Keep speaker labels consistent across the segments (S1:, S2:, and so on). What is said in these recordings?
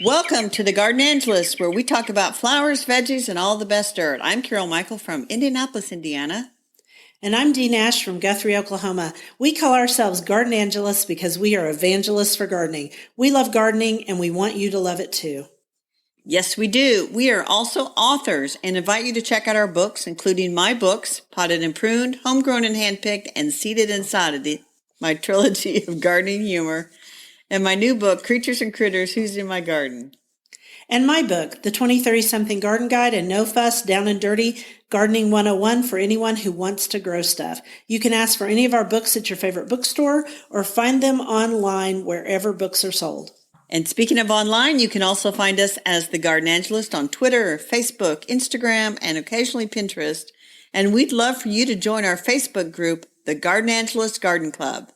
S1: Welcome to the Garden Angelist, where we talk about flowers, veggies, and all the best dirt. I'm Carol Michael from Indianapolis, Indiana.
S2: And I'm Dee Nash from Guthrie, Oklahoma. We call ourselves Garden Angelists because we are evangelists for gardening. We love gardening and we want you to love it too.
S1: Yes, we do. We are also authors and invite you to check out our books, including my books, Potted and Pruned, Homegrown and Handpicked, and Seeded and Sodded, my trilogy of gardening humor, and my new book, Creatures and Critters, Who's in My Garden?
S2: And my book, The 20-30-something Garden Guide and No Fuss, Down and Dirty, Gardening 101 for anyone who wants to grow stuff. You can ask for any of our books at your favorite bookstore or find them online wherever books are sold.
S1: And speaking of online, you can also find us as The Garden Angelist on Twitter, Facebook, Instagram, and occasionally Pinterest. And we'd love for you to join our Facebook group, The Garden Angelist Garden Club.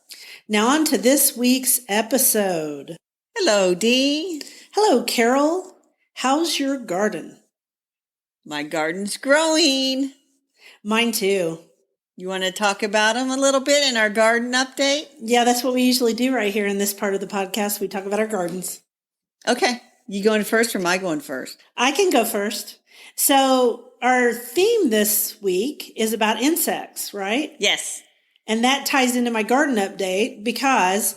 S2: Now on to this week's episode.
S1: Hello, Dee.
S2: Hello, Carol. How's your garden?
S1: My garden's growing.
S2: Mine too.
S1: You want to talk about them a little bit in our garden update?
S2: Yeah, that's what we usually do right here in this part of the podcast. We talk about our gardens.
S1: Okay. You going first or am I going first?
S2: I can go first. So our theme this week is about insects, right?
S1: Yes.
S2: And that ties into my garden update because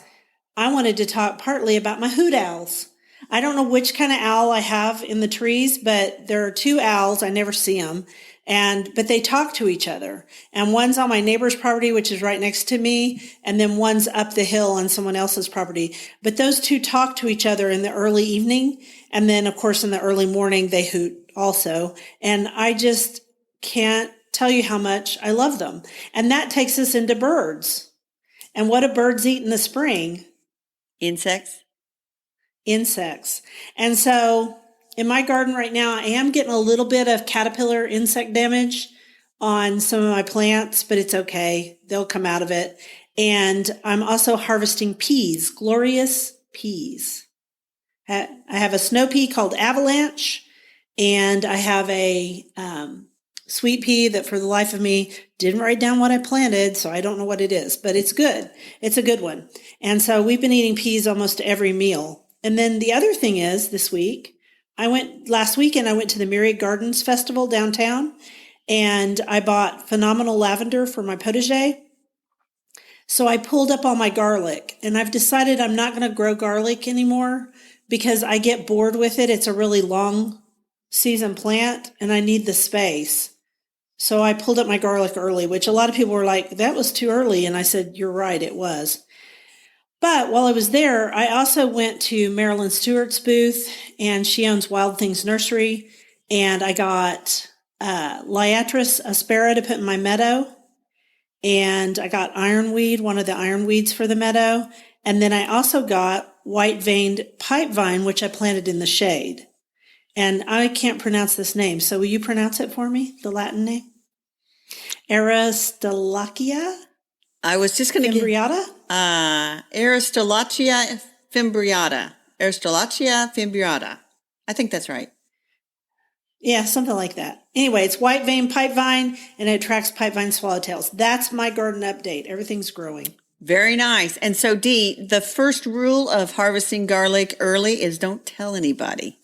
S2: I wanted to talk partly about my hoot owls. I don't know which kind of owl I have in the trees, but there are two owls. I never see them. But they talk to each other. And one's on my neighbor's property, which is right next to me. And then one's up the hill on someone else's property. But those two talk to each other in the early evening. And then, of course, in the early morning, they hoot also. And I just can't tell you how much I love them. And that takes us into birds. And what do birds eat in the spring?
S1: Insects.
S2: And so in my garden right now, I am getting a little bit of caterpillar insect damage on some of my plants, but it's okay. They'll come out of it. And I'm also harvesting peas, glorious peas. I have a snow pea called Avalanche, and I have a sweet pea that for the life of me didn't write down what I planted, so I don't know what it is, but it's good. It's a good one. And so we've been eating peas almost every meal. And then the other thing is this week, last weekend I went to the Myriad Gardens Festival downtown, and I bought phenomenal lavender for my potager. So I pulled up all my garlic, and I've decided I'm not going to grow garlic anymore because I get bored with it. It's a really long season plant, and I need the space. So I pulled up my garlic early, which a lot of people were like, that was too early. And I said, you're right, it was. But while I was there, I also went to Marilyn Stewart's booth, and she owns Wild Things Nursery. And I got Liatris aspera to put in my meadow. And I got ironweed, one of the ironweeds for the meadow. And then I also got white-veined pipevine, which I planted in the shade. And I can't pronounce this name, so will you pronounce it for me, the Latin name? Aristolochia?
S1: I was just going to
S2: Fimbriata?
S1: Aristolochia fimbriata. Aristolochia fimbriata. I think that's right.
S2: Yeah, something like that. Anyway, it's white vein pipevine, and it attracts pipevine swallowtails. That's my garden update. Everything's growing.
S1: Very nice. And so, Dee, the first rule of harvesting garlic early is don't tell anybody.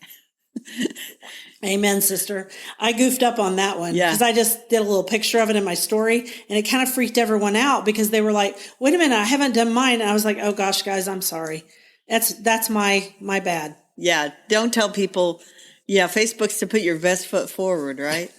S2: Amen, sister. I goofed up on that one because
S1: Yeah.
S2: I just did a little picture of it in my story, and it kind of freaked everyone out because they were like, wait a minute, I haven't done mine. And I was like, oh gosh, guys, I'm sorry. That's my bad.
S1: Yeah, don't tell people. Yeah, Facebook's to put your best foot forward, right?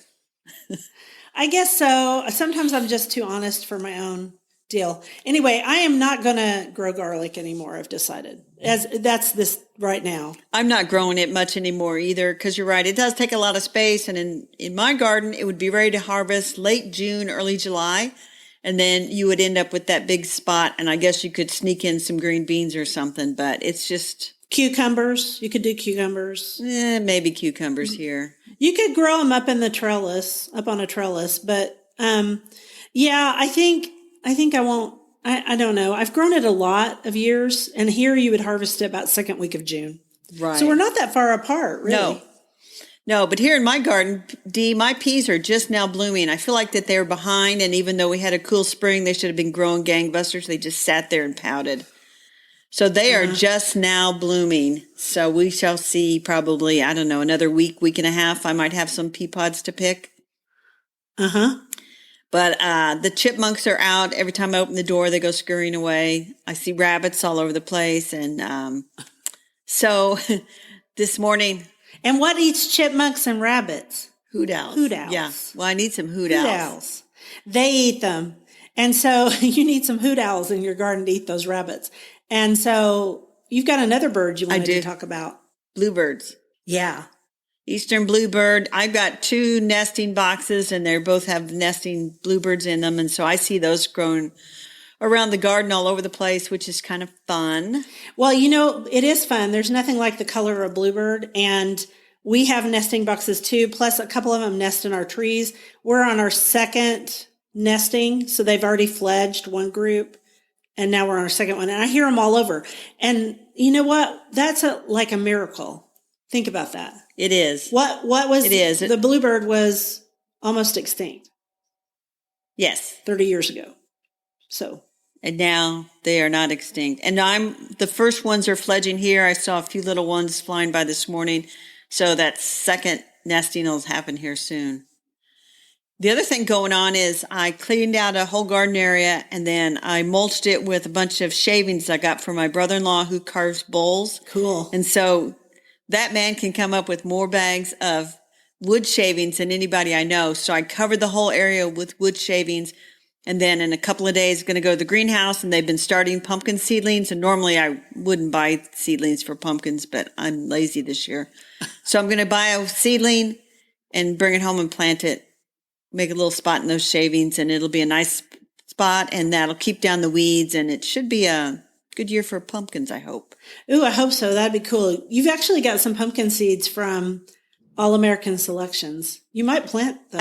S2: I guess so. Sometimes I'm just too honest for my own deal. Anyway, I am not going to grow garlic anymore, I've decided. That's this right now.
S1: I'm not growing it much anymore either because you're right. It does take a lot of space. And in my garden, it would be ready to harvest late June, early July. And then you would end up with that big spot. And I guess you could sneak in some green beans or something, but it's just...
S2: Cucumbers. You could do cucumbers.
S1: Maybe cucumbers here.
S2: You could grow them up on a trellis. But yeah, I think I won't. I don't know. I've grown it a lot of years, and here you would harvest it about second week of June.
S1: Right.
S2: So we're not that far apart, really.
S1: No, but here in my garden, Dee, my peas are just now blooming. I feel like that they're behind, and even though we had a cool spring, they should have been growing gangbusters. They just sat there and pouted. So they are just now blooming. So we shall see probably, I don't know, another week and a half. I might have some pea pods to pick.
S2: Uh-huh.
S1: But the chipmunks are out. Every time I open the door, they go scurrying away. I see rabbits all over the place. And so this morning.
S2: And what eats chipmunks and rabbits?
S1: Hoot owls.
S2: Hoot owls.
S1: Yeah. Well, I need some hoot
S2: Hoot
S1: owls.
S2: owls. They eat them. And so you need some hoot owls in your garden to eat those rabbits. And so you've got another bird you wanted to talk about.
S1: Bluebirds.
S2: Yeah.
S1: Eastern bluebird. I've got 2 nesting boxes and they both have nesting bluebirds in them. And so I see those growing around the garden all over the place, which is kind of fun.
S2: Well, you know, it is fun. There's nothing like the color of a bluebird. And we have nesting boxes too. Plus a couple of them nest in our trees. We're on our second nesting. So they've already fledged one group. And now we're on our second one. And I hear them all over. And you know what? That's like a miracle. Think about that.
S1: It is.
S2: What was
S1: it is.
S2: The bluebird was almost extinct.
S1: Yes.
S2: 30 years ago. So.
S1: And now they are not extinct. And the first ones are fledging here. I saw a few little ones flying by this morning. So that second nesting will happen here soon. The other thing going on is I cleaned out a whole garden area and then I mulched it with a bunch of shavings I got from my brother-in-law who carves bowls.
S2: Cool.
S1: And so that man can come up with more bags of wood shavings than anybody I know. So I covered the whole area with wood shavings. And then in a couple of days, going to go to the greenhouse and they've been starting pumpkin seedlings. And normally I wouldn't buy seedlings for pumpkins, but I'm lazy this year. So I'm going to buy a seedling and bring it home and plant it. Make a little spot in those shavings and it'll be a nice spot and that'll keep down the weeds and it should be a good year for pumpkins, I hope.
S2: Ooh, I hope so. That'd be cool. You've actually got some pumpkin seeds from All American Selections. You might plant those.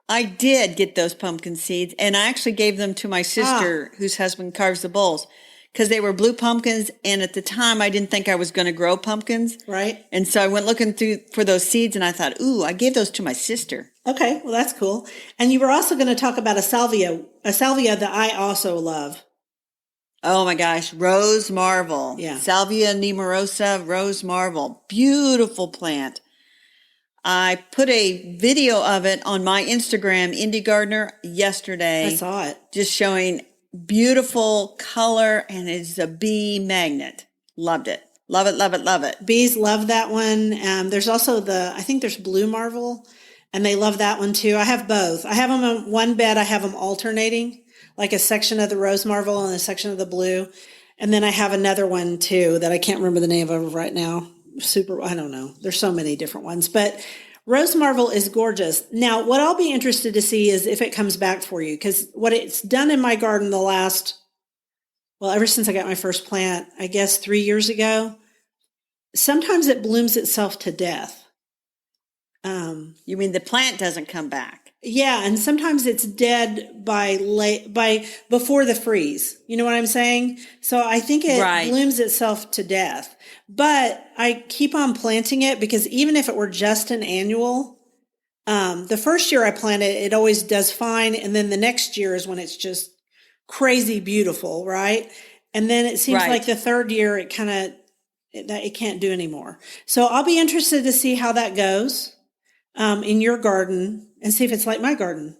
S1: I did get those pumpkin seeds and I actually gave them to my sister whose husband carves the bowls because they were blue pumpkins. And at the time I didn't think I was going to grow pumpkins.
S2: Right.
S1: And so I went looking through for those seeds and I thought, ooh, I gave those to my sister.
S2: Okay. Well, that's cool. And you were also going to talk about a salvia that I also love.
S1: Oh my gosh. Rose marvel.
S2: Yeah.
S1: Salvia nemorosa, rose marvel. Beautiful plant. I put a video of it on my Instagram, Indie Gardener, yesterday.
S2: I saw it.
S1: Just showing beautiful color and it's a bee magnet. Loved it. Love it, love it, love it.
S2: Bees love that one. There's also I think there's Blue Marvel and they love that one too. I have both. I have them on one bed. I have them alternating, like a section of the Rose Marvel and a section of the blue. And then I have another one too that I can't remember the name of right now. I don't know. There's so many different ones, but Rose Marvel is gorgeous. Now, what I'll be interested to see is if it comes back for you, because what it's done in my garden ever since I got my first plant, I guess 3 years ago, sometimes it blooms itself to death.
S1: You mean the plant doesn't come back?
S2: Yeah, and sometimes it's dead by before the freeze. You know what I'm saying? So I think it blooms itself to death. But I keep on planting it because even if it were just an annual, the first year I plant it, it always does fine. And then the next year is when it's just crazy beautiful, right? And then it seems like the third year it can't do anymore. So I'll be interested to see how that goes in your garden and see if it's like my garden.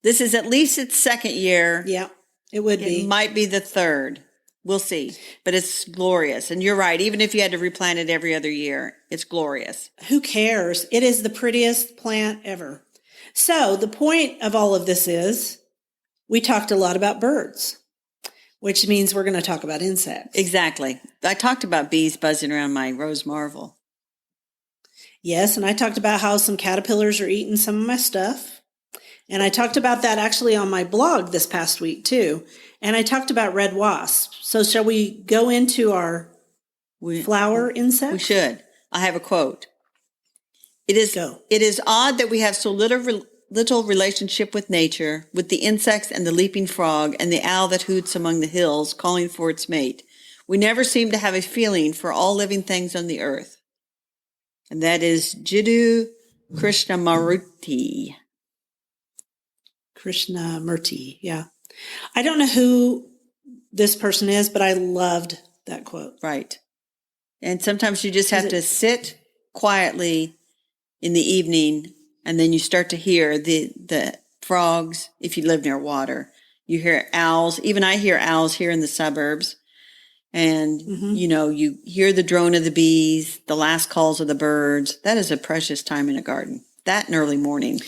S1: This is at least its second year.
S2: Yeah, it would be.
S1: It might be the third. We'll see. But it's glorious. And you're right. Even if you had to replant it every other year, it's glorious.
S2: Who cares? It is the prettiest plant ever. So the point of all of this is we talked a lot about birds, which means we're going to talk about insects.
S1: Exactly. I talked about bees buzzing around my Rose Marvel.
S2: Yes, and I talked about how some caterpillars are eating some of my stuff. And I talked about that actually on my blog this past week too. And I talked about red wasps. So shall we go into our flower insects?
S1: We should. I have a quote. It is odd that we have so little relationship with nature, with the insects and the leaping frog and the owl that hoots among the hills calling for its mate. We never seem to have a feeling for all living things on the earth. And that is Jiddu Krishnamurti.
S2: Krishnamurti, yeah. I don't know who this person is, but I loved that quote.
S1: Right. And sometimes you just have to sit quietly in the evening, and then you start to hear the frogs if you live near water. You hear owls. Even I hear owls here in the suburbs. And, you hear the drone of the bees, the last calls of the birds. That is a precious time in a garden. That and early morning.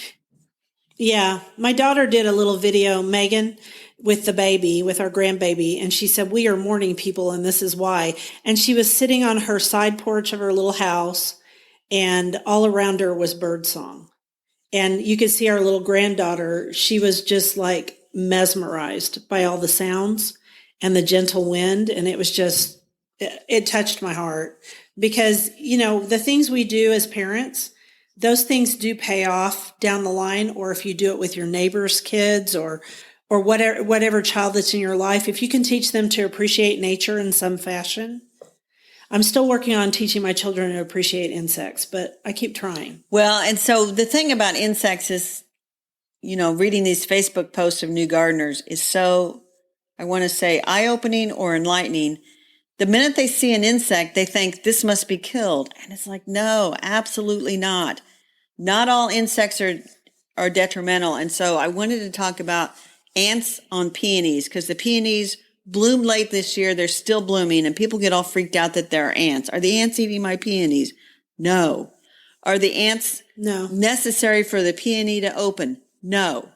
S2: Yeah. My daughter did a little video, Megan, with the baby, with our grandbaby. And she said, we are morning people, and this is why. And she was sitting on her side porch of her little house, and all around her was bird song. And you could see our little granddaughter, she was just like mesmerized by all the sounds and the gentle wind. And it was just, it touched my heart because, the things we do as parents, those things do pay off down the line. Or if you do it with your neighbor's kids or whatever child that's in your life, if you can teach them to appreciate nature in some fashion. I'm still working on teaching my children to appreciate insects, but I keep trying.
S1: Well, and so the thing about insects is, reading these Facebook posts of new gardeners is so, I want to say, eye-opening or enlightening. The minute they see an insect, they think this must be killed. And it's like, no, absolutely not. Not all insects are detrimental. And so I wanted to talk about ants on peonies, because the peonies bloomed late this year. They're still blooming, and people get all freaked out that there are ants. Are the ants eating my peonies? No. Are the ants necessary for the peony to open? No.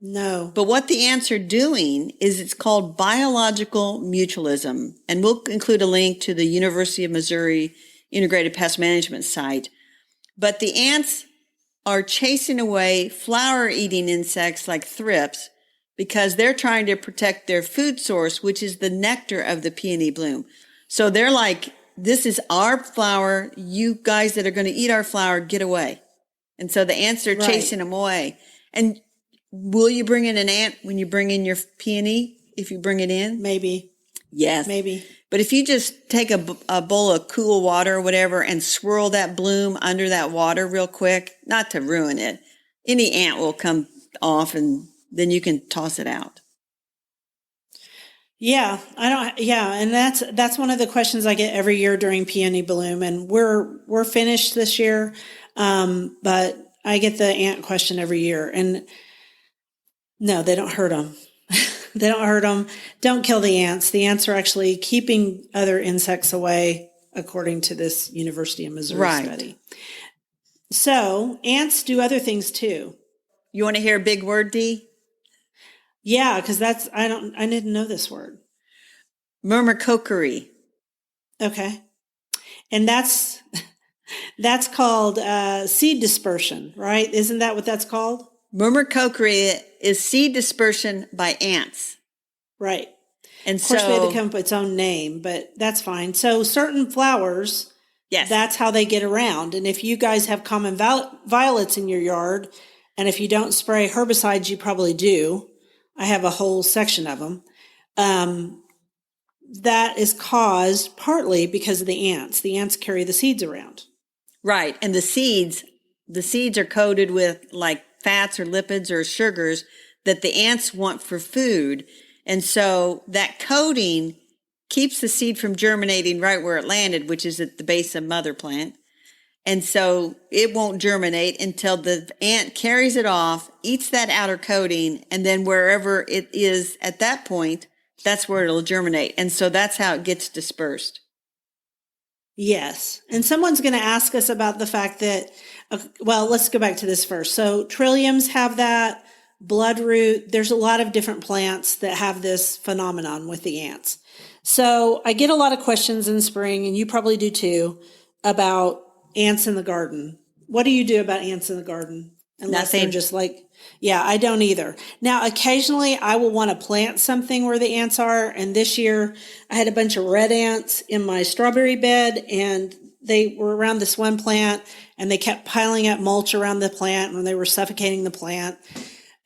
S2: No.
S1: But what the ants are doing is it's called biological mutualism. And we'll include a link to the University of Missouri Integrated Pest Management site. But the ants are chasing away flower-eating insects like thrips because they're trying to protect their food source, which is the nectar of the peony bloom. So they're like, this is our flower. You guys that are going to eat our flower, get away. And so the ants are chasing them away. And will you bring in an ant when you bring in your peony, if you bring it in?
S2: Maybe.
S1: Yes.
S2: Maybe.
S1: But if you just take a bowl of cool water or whatever and swirl that bloom under that water real quick, not to ruin it, any ant will come off and then you can toss it out.
S2: Yeah, and that's one of the questions I get every year during peony bloom, and we're finished this year, but I get the ant question every year, and no, they don't hurt them. They don't hurt them. Don't kill the ants. The ants are actually keeping other insects away, according to this University of Missouri study. So ants do other things too.
S1: You want to hear a big word, Dee?
S2: Yeah, because I didn't know this word.
S1: Myrmecochory.
S2: Okay. And that's called seed dispersion, right? Isn't that what that's called?
S1: Myrmecochory is seed dispersion by ants.
S2: Right.
S1: And
S2: of course, we had to come up with its own name, but that's fine. So certain flowers, that's how they get around. And if you guys have common violets in your yard, and if you don't spray herbicides, you probably do. I have a whole section of them. That is caused partly because of the ants. The ants carry the seeds around.
S1: Right. And the seeds are coated with like fats or lipids or sugars that the ants want for food. And so that coating keeps the seed from germinating right where it landed, which is at the base of mother plant. And so it won't germinate until the ant carries it off, eats that outer coating, and then wherever it is at that point, that's where it'll germinate. And so that's how it gets dispersed.
S2: Yes. And someone's going to ask us about the fact that, let's go back to this first. So trilliums have that, bloodroot. There's a lot of different plants that have this phenomenon with the ants. So I get a lot of questions in spring, and you probably do too, about ants in the garden. What do you do about ants in the garden? Unless they're just like, I don't either. Now, occasionally I will want to plant something where the ants are. And this year I had a bunch of red ants in my strawberry bed, and they were around this one plant, and they kept piling up mulch around the plant when they were suffocating the plant.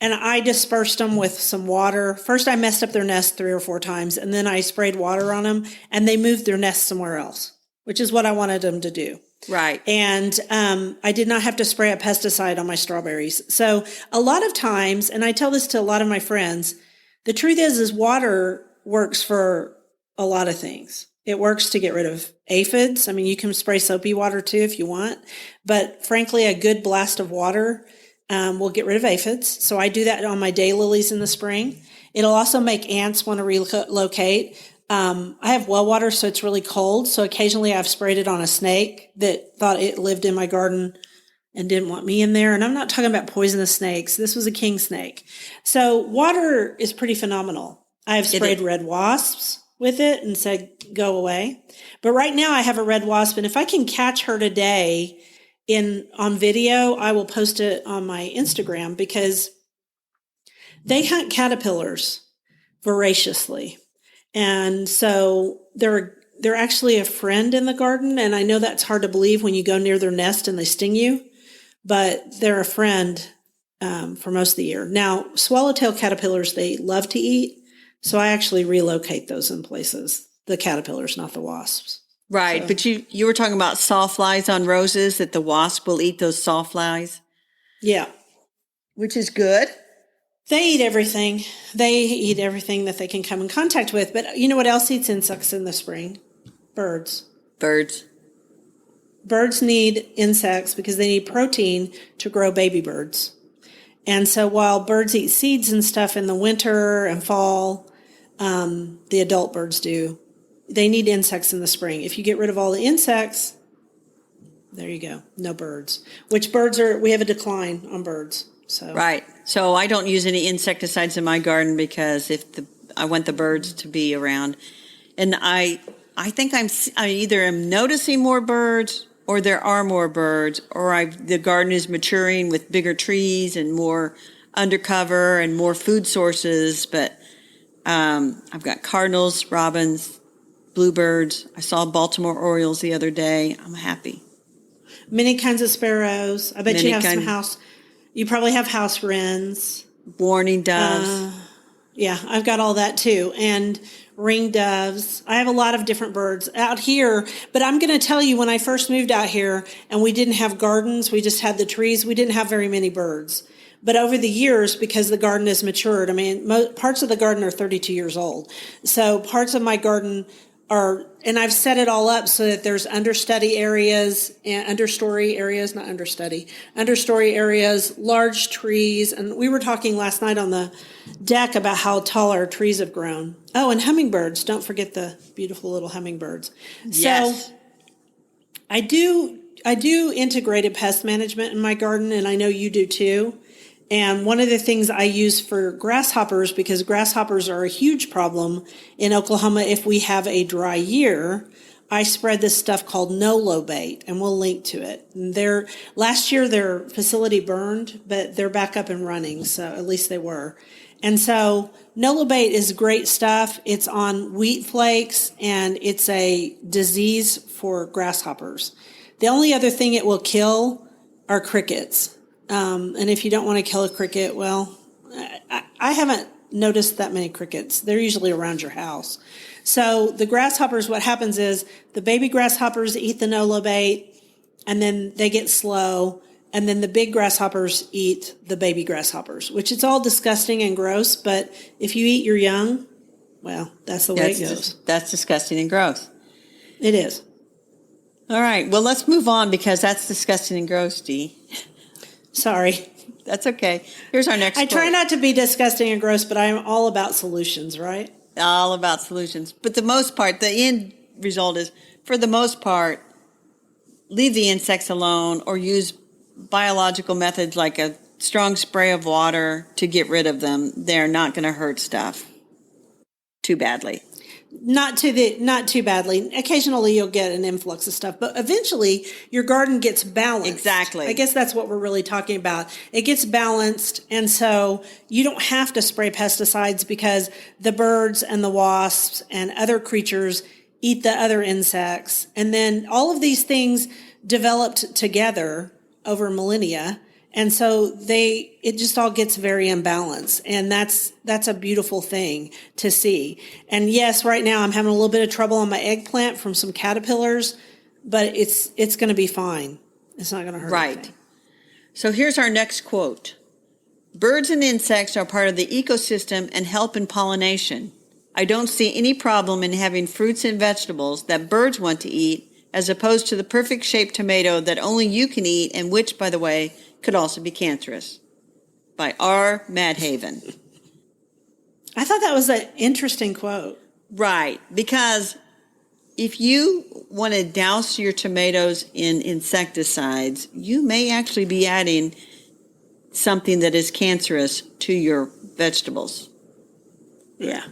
S2: And I dispersed them with some water. First, I messed up their nest 3 or 4 times, and then I sprayed water on them, and they moved their nest somewhere else, which is what I wanted them to do.
S1: Right.
S2: And I did not have to spray a pesticide on my strawberries. So a lot of times, and I tell this to a lot of my friends, the truth is water works for a lot of things. It works to get rid of aphids. I mean, you can spray soapy water too if you want, but frankly, a good blast of water will get rid of aphids. So I do that on my daylilies in the spring. It'll also make ants want to relocate. I have well water, so it's really cold. So occasionally I've sprayed it on a snake that thought it lived in my garden and didn't want me in there. And I'm not talking about poisonous snakes. This was a king snake. So water is pretty phenomenal. I have sprayed red wasps with it and said, go away. But right now I have a red wasp, and if I can catch her today on video, I will post it on my Instagram, because they hunt caterpillars voraciously. And so they're actually a friend in the garden. And I know that's hard to believe when you go near their nest and they sting you, but they're a friend for most of the year. Now, swallowtail caterpillars, they love to eat. So I actually relocate those in places, the caterpillars, not the wasps.
S1: Right. So. But you were talking about sawflies on roses, that the wasp will eat those sawflies.
S2: Yeah.
S1: Which is good.
S2: They eat everything. They eat everything that they can come in contact with. But you know what else eats insects in the spring? Birds.
S1: Birds
S2: need insects because they need protein to grow baby birds. And so while birds eat seeds and stuff in the winter and fall, the adult birds do. They need insects in the spring. If you get rid of all the insects, there you go. No birds. Which birds we have a decline on birds. So.
S1: Right. So I don't use any insecticides in my garden because I want the birds to be around. And I think I either am noticing more birds, or there are more birds, or the garden is maturing with bigger trees and more undercover and more food sources. But I've got cardinals, robins, bluebirds. I saw Baltimore Orioles the other day. I'm happy.
S2: Many kinds of sparrows. I bet you have some house. You probably have house wrens.
S1: Warning doves.
S2: Yeah, I've got all that too. And ring doves. I have a lot of different birds out here. But I'm going to tell you, when I first moved out here and we didn't have gardens, we just had the trees, we didn't have very many birds. But over the years, because the garden has matured, I mean, parts of the garden are 32 years old. So parts of my garden and I've set it all up so that there's understory areas, large trees. And we were talking last night on the deck about how tall our trees have grown. Oh, and hummingbirds. Don't forget the beautiful little hummingbirds.
S1: Yes.
S2: So I do integrated pest management in my garden, and I know you do too. And one of the things I use for grasshoppers, because grasshoppers are a huge problem in Oklahoma if we have a dry year, I spread this stuff called no-low bait, and we'll link to it. And last year their facility burned, but they're back up and running, so at least they were. And so no-low bait is great stuff. It's on wheat flakes, and it's a disease for grasshoppers. The only other thing it will kill are crickets. And if you don't want to kill a cricket, well, I haven't noticed that many crickets. They're usually around your house. So the grasshoppers, what happens is the baby grasshoppers eat the no-low bait, and then they get slow, and then the big grasshoppers eat the baby grasshoppers, which it's all disgusting and gross, but if you eat your young, well, that's the way it goes.
S1: That's disgusting and gross.
S2: It is.
S1: All right. Well, let's move on, because that's disgusting and gross, Dee.
S2: Sorry.
S1: That's okay. Here's our next
S2: I
S1: quote.
S2: try not to be disgusting and gross, but I'm all about solutions, right?
S1: All about solutions. But the most part, the end result is, for the most part, leave the insects alone, or use biological methods like a strong spray of water to get rid of them. They're not going to hurt stuff too badly.
S2: Not too badly. Occasionally you'll get an influx of stuff, but eventually your garden gets balanced.
S1: Exactly.
S2: I guess that's what we're really talking about. It gets balanced, and so you don't have to spray pesticides, because the birds and the wasps and other creatures eat the other insects. And then all of these things developed together over millennia. And so it just all gets very imbalanced. And that's a beautiful thing to see. And yes, right now I'm having a little bit of trouble on my eggplant from some caterpillars, but it's going to be fine. It's not going to hurt anything.
S1: So here's our next quote. Birds and insects are part of the ecosystem and help in pollination. I don't see any problem in having fruits and vegetables that birds want to eat as opposed to the perfect shaped tomato that only you can eat and which, by the way, could also be cancerous. By R. Madhaven.
S2: I thought that was an interesting quote.
S1: Right, because if you want to douse your tomatoes in insecticides, you may actually be adding something that is cancerous to your vegetables.
S2: Yeah.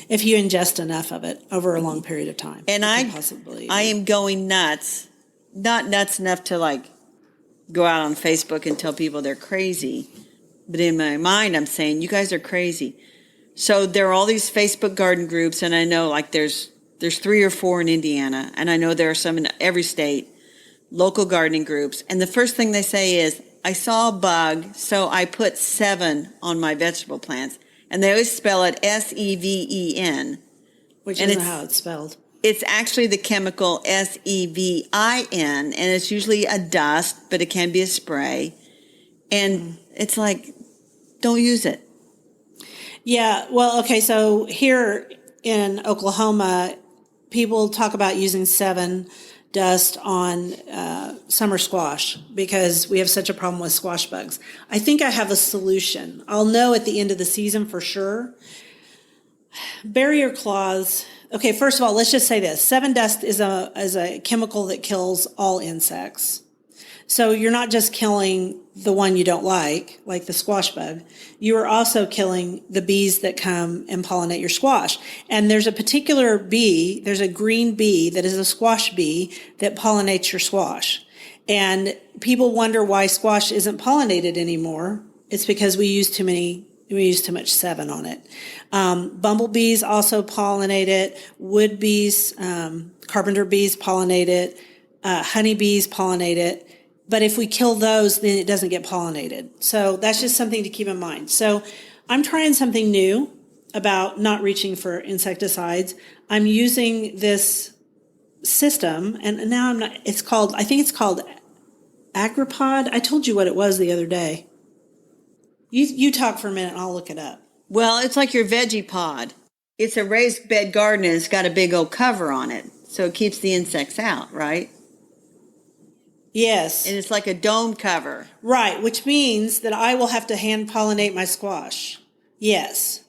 S2: If you ingest enough of it over a long period of time.
S1: And I am going nuts. Not nuts enough to like go out on Facebook and tell people they're crazy. But in my mind, I'm saying, you guys are crazy. So there are all these Facebook garden groups, and I know like there's 3 or 4 in Indiana, and I know there are some in every state, local gardening groups. And the first thing they say is, I saw a bug, so I put 7 on my vegetable plants. And they always spell it SEVEN.
S2: Which isn't how it's spelled.
S1: It's actually the chemical SEVIN, and it's usually a dust, but it can be a spray. And it's like, don't use it.
S2: Yeah, well, okay, so here in Oklahoma, people talk about using 7 dust on summer squash because we have such a problem with squash bugs. I think I have a solution. I'll know at the end of the season for sure. Barrier cloths. Okay, first of all, let's just say this. 7 dust is a chemical that kills all insects. So you're not just killing the one you don't like the squash bug. You are also killing the bees that come and pollinate your squash. And there's a particular bee, there's a green bee that is a squash bee that pollinates your squash. And people wonder why squash isn't pollinated anymore. It's because we use too much 7 on it. Bumblebees also pollinate it. Wood bees, carpenter bees pollinate it. Honeybees pollinate it. But if we kill those, then it doesn't get pollinated. So that's just something to keep in mind. So I'm trying something new about not reaching for insecticides. I'm using this system, and now I think it's called Agripod. I told you what it was the other day. You talk for a minute and I'll look it up.
S1: Well, it's like your veggie pod. It's a raised bed garden and it's got a big old cover on it. So it keeps the insects out, right?
S2: Yes.
S1: And it's like a dome cover.
S2: Right, which means that I will have to hand pollinate my squash. Yes.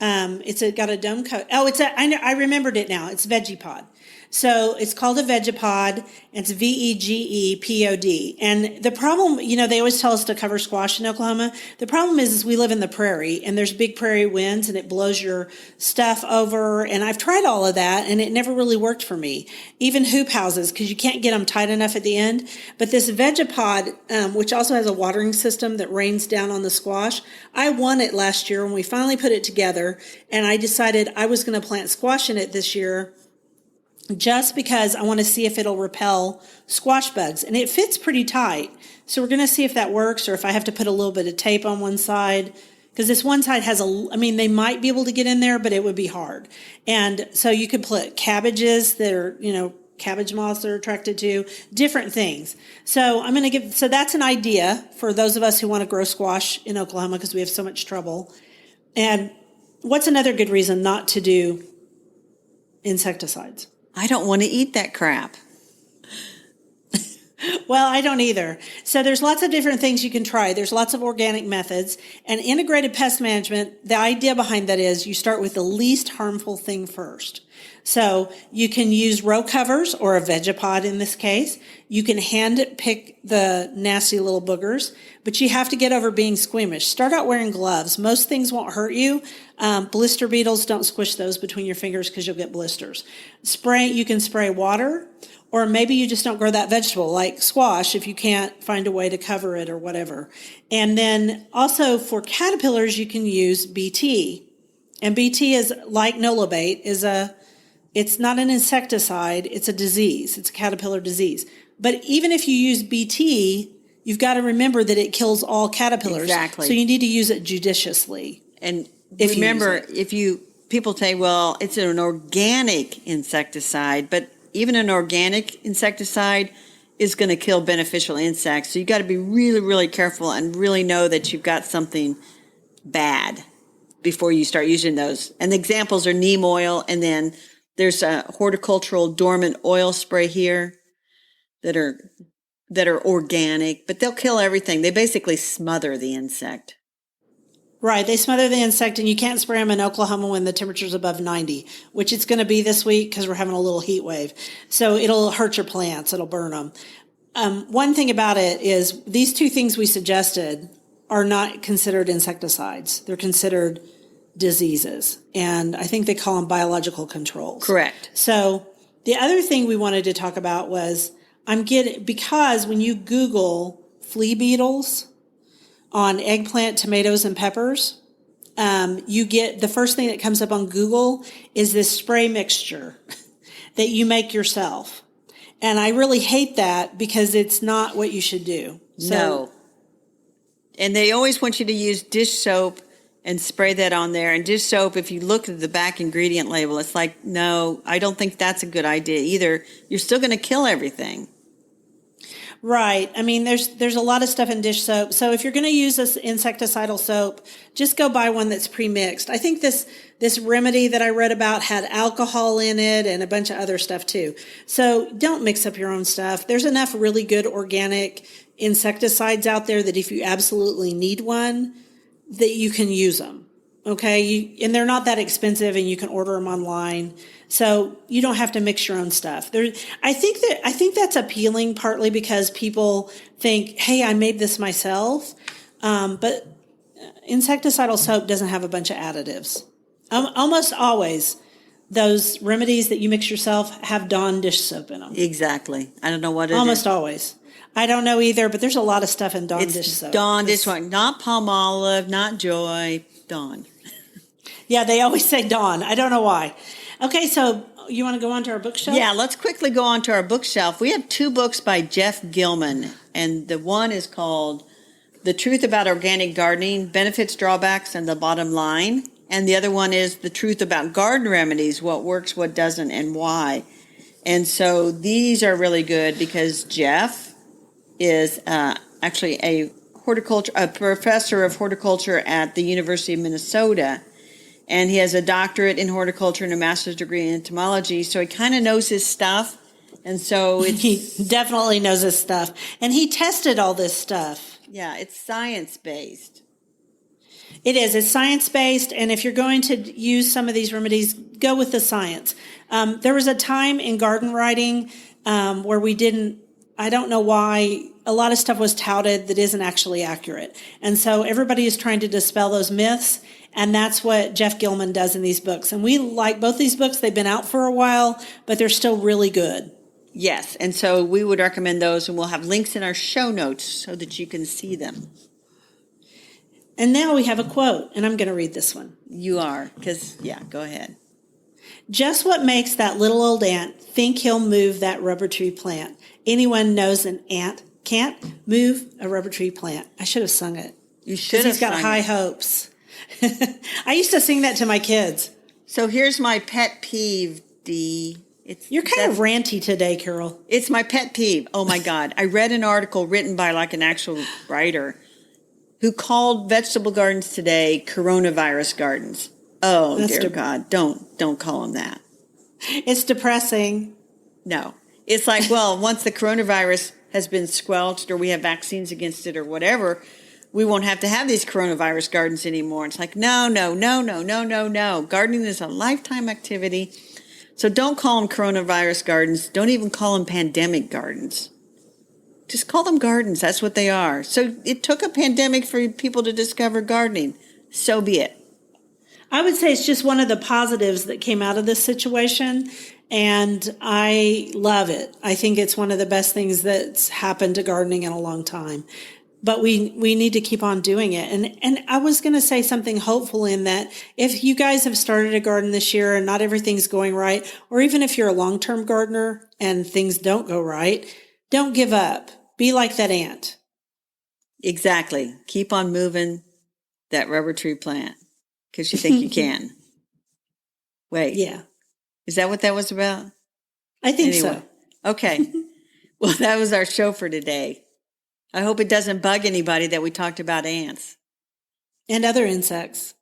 S2: It's got a dome cover. Oh, I remembered it now. It's Vegepod. So it's called a Vegepod. It's VEGEPOD. And the problem, they always tell us to cover squash in Oklahoma. The problem is we live in the prairie and there's big prairie winds and it blows your stuff over. And I've tried all of that and it never really worked for me. Even hoop houses, because you can't get them tight enough at the end. But this Vegepod, which also has a watering system that rains down on the squash, I won it last year when we finally put it together. And I decided I was going to plant squash in it this year, just because I want to see if it'll repel squash bugs. And it fits pretty tight. So we're going to see if that works or if I have to put a little bit of tape on one side. Because this one side has they might be able to get in there, but it would be hard. And so you could put cabbages that are, cabbage moths are attracted to, different things. So so that's an idea for those of us who want to grow squash in Oklahoma because we have so much trouble. And what's another good reason not to do insecticides?
S1: I don't want to eat that crap.
S2: Well, I don't either. So there's lots of different things you can try. There's lots of organic methods. And integrated pest management, the idea behind that is you start with the least harmful thing first. So you can use row covers or a Vegepod in this case. You can hand pick the nasty little boogers, but you have to get over being squeamish. Start out wearing gloves. Most things won't hurt you. Blister beetles, don't squish those between your fingers because you'll get blisters. You can spray water, or maybe you just don't grow that vegetable like squash if you can't find a way to cover it or whatever. And then also for caterpillars, you can use BT. And BT is like Nolobate, it's not an insecticide, it's a disease. It's a caterpillar disease. But even if you use BT, you've got to remember that it kills all caterpillars.
S1: Exactly.
S2: So you need to use it judiciously.
S1: And remember, people say, well, it's an organic insecticide, but even an organic insecticide is going to kill beneficial insects. So you got to be really, really careful and really know that you've got something bad. before you start using those. And the examples are neem oil, and then there's a horticultural dormant oil spray here that are organic, but they'll kill everything. They basically smother the insect.
S2: Right. They smother the insect, and you can't spray them in Oklahoma when the temperature's above 90, which it's going to be this week because we're having a little heat wave. So it'll hurt your plants. It'll burn them. One thing about it is these two things we suggested are not considered insecticides. They're considered diseases. And I think they call them biological controls.
S1: Correct.
S2: So the other thing we wanted to talk about was because when you Google flea beetles on eggplant, tomatoes, and peppers, you get the first thing that comes up on Google is this spray mixture that you make yourself. And I really hate that because it's not what you should do.
S1: No. And they always want you to use dish soap and spray that on there. And dish soap, if you look at the back ingredient label, it's like, no, I don't think that's a good idea either. You're still going to kill everything.
S2: Right. I mean, there's a lot of stuff in dish soap. So if you're going to use this insecticidal soap, just go buy one that's pre-mixed. I think this remedy that I read about had alcohol in it and a bunch of other stuff too. So don't mix up your own stuff. There's enough really good organic insecticides out there that if you absolutely need one, that you can use them. Okay. And they're not that expensive, and you can order them online. So you don't have to mix your own stuff. I think that's appealing partly because people think, hey, I made this myself. But insecticidal soap doesn't have a bunch of additives. Almost always those remedies that you mix yourself have Dawn dish soap in them.
S1: Exactly. I don't know what it
S2: Almost
S1: is.
S2: always. I don't know either, but there's a lot of stuff in Dawn dish soap.
S1: Dawn dish soap, not Palm Olive, not Joy, Dawn.
S2: Yeah, they always say Dawn. I don't know why. Okay, so you want to go on to our bookshelf?
S1: Yeah, let's quickly go on to our bookshelf. We have 2 books by Jeff Gilman, and the one is called The Truth About Organic Gardening, Benefits, Drawbacks, and the Bottom Line. And the other one is The Truth About Garden Remedies, What Works, What Doesn't, and Why. And so these are really good because Jeff is actually a professor of horticulture at the University of Minnesota. And he has a doctorate in horticulture and a master's degree in entomology. So he kind of knows his stuff. And so
S2: He definitely knows his stuff. And he tested all this stuff.
S1: Yeah, it's science-based.
S2: It is. It's science-based. And if you're going to use some of these remedies, go with the science. There was a time in garden writing where I don't know why, a lot of stuff was touted that isn't actually accurate. And so everybody is trying to dispel those myths. And that's what Jeff Gilman does in these books. And we like both these books. They've been out for a while, but they're still really good.
S1: Yes, and so we would recommend those, and we'll have links in our show notes so that you can see them.
S2: And now we have a quote, and I'm going to read this one.
S1: You are, because, go ahead.
S2: Just what makes that little old ant think he'll move that rubber tree plant? Anyone knows an ant can't move a rubber tree plant. I should have sung it.
S1: You should have.
S2: He's got high hopes. I used to sing that to my kids.
S1: So here's my pet peeve, Dee.
S2: You're kind of ranty today, Carol.
S1: It's my pet peeve. Oh, my God. I read an article written by like an actual writer who called vegetable gardens today coronavirus gardens. Oh, dear God. Don't call them that.
S2: It's depressing.
S1: No. It's like, well, once the coronavirus has been squelched or we have vaccines against it or whatever, we won't have to have these coronavirus gardens anymore. It's like, no. Gardening is a lifetime activity. So don't call them coronavirus gardens. Don't even call them pandemic gardens. Just call them gardens. That's what they are. So it took a pandemic for people to discover gardening. So be it.
S2: I would say it's just one of the positives that came out of this situation. And I love it. I think it's one of the best things that's happened to gardening in a long time. But we need to keep on doing it. And I was going to say something hopeful in that if you guys have started a garden this year and not everything's going right, or even if you're a long-term gardener and things don't go right, don't give up. Be like that ant.
S1: Exactly. Keep on moving that rubber tree plant because you think you can. Wait.
S2: Yeah.
S1: Is that what that was about?
S2: I think so.
S1: Okay. Well, that was our show for today. I hope it doesn't bug anybody that we talked about ants.
S2: And other insects.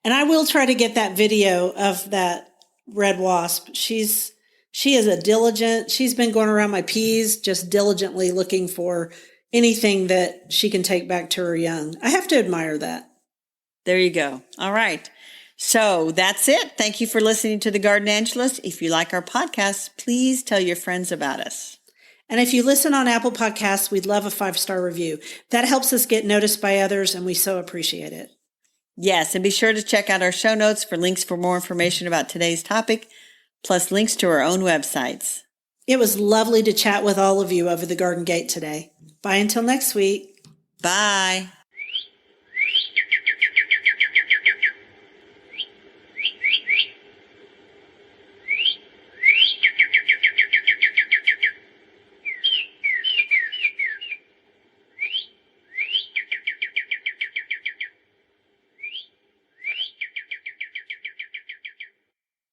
S2: And I will try to get that video of that red wasp. She is she's been going around my peas just diligently looking for anything that she can take back to her young. I have to admire that.
S1: There you go. All right. So that's it. Thank you for listening to the Garden Angelist. If you like our podcast, please tell your friends about us.
S2: And if you listen on Apple Podcasts, we'd love a 5-star review. That helps us get noticed by others, and we so appreciate it.
S1: Yes, and be sure to check out our show notes for links for more information about today's topic, plus links to our own websites.
S2: It was lovely to chat with all of you over the garden gate today. Bye until next week.
S1: Bye.